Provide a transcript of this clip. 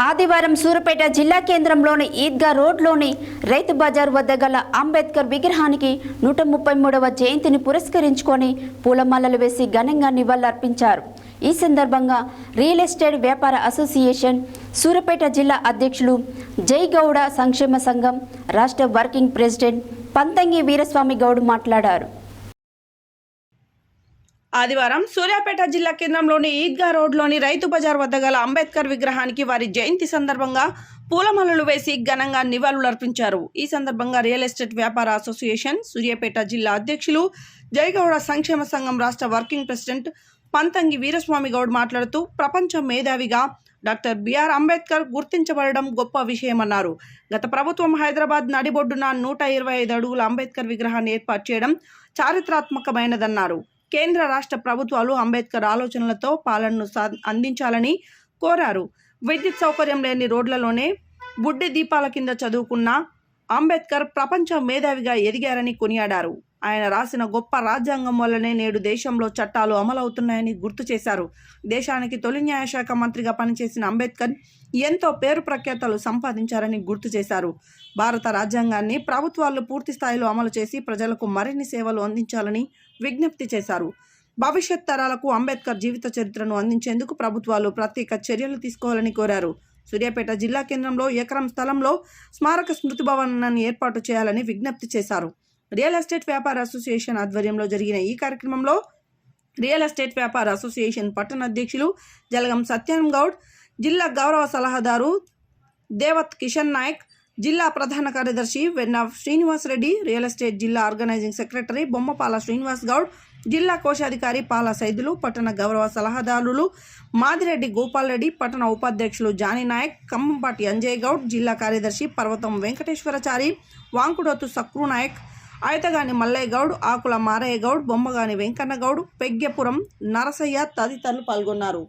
ఆదివారం సూర్యాపేట జిల్లా కేంద్రంలోని ఈద్గా రోడ్లోని రైతు బజార్ వద్ద గల అంబేద్కర్ విగ్రహానికి 133వ జయంతిని పురస్కరించుకొని పూలమాలలు వేసి ఘనంగా నివాళులర్పించారు. ఈ సందర్భంగా రియల్ ఎస్టేట్ వ్యాపార అసోసియేషన్ సూర్యాపేట జిల్లా అధ్యక్షులు జై గౌడ సంక్షేమ సంఘం రాష్ట్ర వర్కింగ్ ప్రెసిడెంట్ పంతంగి వీరస్వామి గౌడ్ మాట్లాడారు. ఆదివారం సూర్యాపేట జిల్లా కేంద్రంలోని ఈద్గా రోడ్లోని రైతు బజార్ వద్ద గల అంబేద్కర్ విగ్రహానికి వారి జయంతి సందర్భంగా పూలమాలలు వేసి ఘనంగా నివాళులర్పించారు. ఈ సందర్భంగా రియల్ ఎస్టేట్ వ్యాపార అసోసియేషన్ సూర్యాపేట జిల్లా అధ్యక్షులు జయగౌడ సంక్షేమ సంఘం రాష్ట్ర వర్కింగ్ ప్రెసిడెంట్ పంతంగి వీరస్వామి గౌడ్ మాట్లాడుతూ ప్రపంచ మేధావిగా డాక్టర్ బిఆర్ అంబేద్కర్ గుర్తించబడడం గొప్ప విషయమన్నారు. గత ప్రభుత్వం హైదరాబాద్ నడిబొడ్డున 125 అడుగుల అంబేద్కర్ విగ్రహాన్ని ఏర్పాటు చేయడం చారిత్రాత్మకమైనదన్నారు. కేంద్ర రాష్ట్ర ప్రభుత్వాలు అంబేద్కర్ ఆలోచనలతో పాలనను అందించాలని కోరారు. విద్యుత్ సౌకర్యం లేని రోడ్లలోనే బుడ్డి దీపాల కింద చదువుకున్న అంబేద్కర్ ప్రపంచ మేధావిగా ఎదిగారని కొనియాడారు. ఆయన రాసిన గొప్ప రాజ్యాంగం వల్లనే నేడు దేశంలో చట్టాలు అమలవుతున్నాయని గుర్తు చేశారు. దేశానికి తొలి న్యాయశాఖ మంత్రిగా పనిచేసిన అంబేద్కర్ ఎంతో పేరు ప్రఖ్యాతలు సంపాదించారని గుర్తు చేశారు. భారత రాజ్యాంగాన్ని ప్రభుత్వాలు పూర్తి స్థాయిలో అమలు చేసి ప్రజలకు మరిన్ని సేవలు అందించాలని విజ్ఞప్తి చేశారు. భవిష్యత్ తరాలకు అంబేద్కర్ జీవిత చరిత్రను అందించేందుకు ప్రభుత్వాలు ప్రత్యేక చర్యలు తీసుకోవాలని కోరారు. సూర్యాపేట జిల్లా కేంద్రంలో ఎకరం స్థలంలో స్మారక స్మృతి భవనాన్ని ఏర్పాటు చేయాలని విజ్ఞప్తి చేశారు. రియల్ ఎస్టేట్ వ్యాపార అసోసియేషన్ ఆధ్వర్యంలో జరిగిన ఈ కార్యక్రమంలో రియల్ ఎస్టేట్ వ్యాపార అసోసియేషన్ పట్టణ అధ్యక్షులు జలగం సత్యం గౌడ్, జిల్లా గౌరవ సలహాదారు దేవత్ కిషన్ నాయక్, జిల్లా ప్రధాన కార్యదర్శి వెన్న శ్రీనివాస్ రెడ్డి, రియల్ ఎస్టేట్ జిల్లా ఆర్గనైజింగ్ సెక్రటరీ బొమ్మపాల శ్రీనివాస్ గౌడ్, జిల్లా కోశాధికారి పాల సైదులు, పట్టణ గౌరవ సలహాదారులు మాదిరెడ్డి గోపాల్ రెడ్డి, పట్టణ ఉపాధ్యక్షులు జానీ నాయక్, ఖమ్మంపాటి అంజయ్ గౌడ్, జిల్లా కార్యదర్శి పర్వతం వెంకటేశ్వరచారి, వాంకుడోతు సక్రు నాయక్, ఆయతగాని మల్లయ్య గౌడ్, ఆకుల మారయ్య గౌడ్, బొమ్మగాని వెంకన్న గౌడ్, పెగ్గెపురం నరసయ్య తదితరులు పాల్గొన్నారు.